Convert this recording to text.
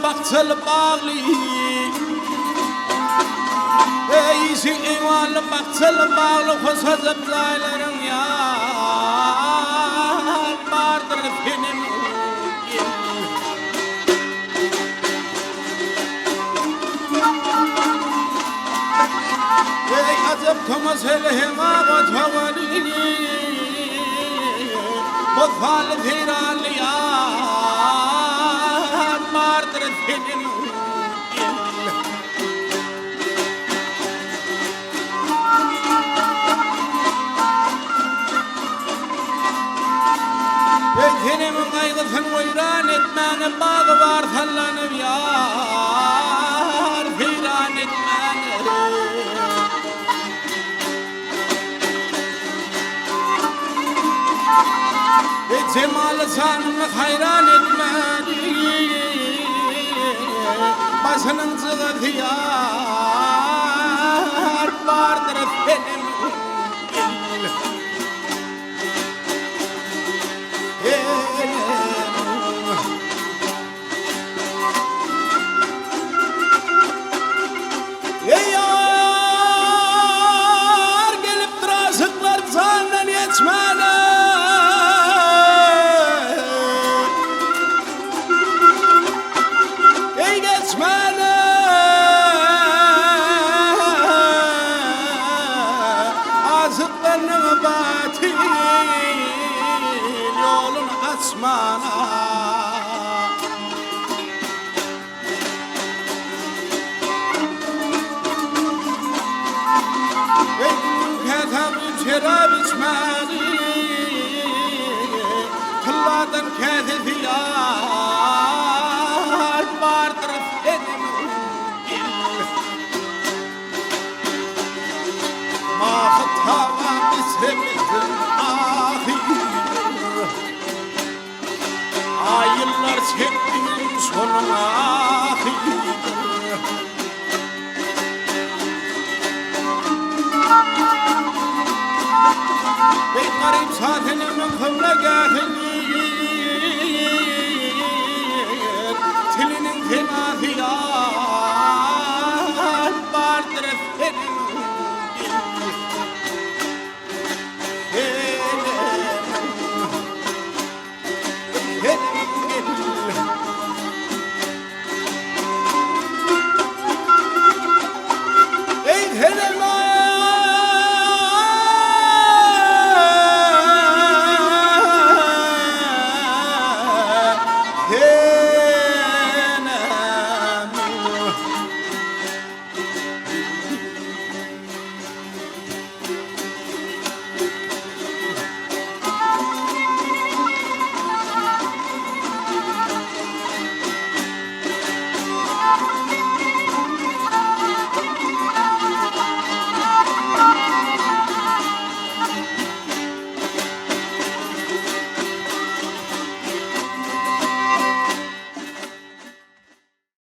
baktıl bağlı Eysi imanlı baktıl bağlı Kusazıp zayların yar Vardır benim Ey azıp kama sevhim ağabey tavanini Bozal ziral yar Vardır benim Benim kaygısın veyran etmenin bağı var sallanıp yar Firan etmenin Cemal sanını hayran etmenin Başının zıgıtı yar Vardır benim Yolun asmana Ketap şerab içmeli Kılladan ketip yar Vardır benim Mahıt hava bisrimizin Ayınlar çektiğim sonun ahiridir Ey garip saatinimin kıvlegahini Tilinin tenahir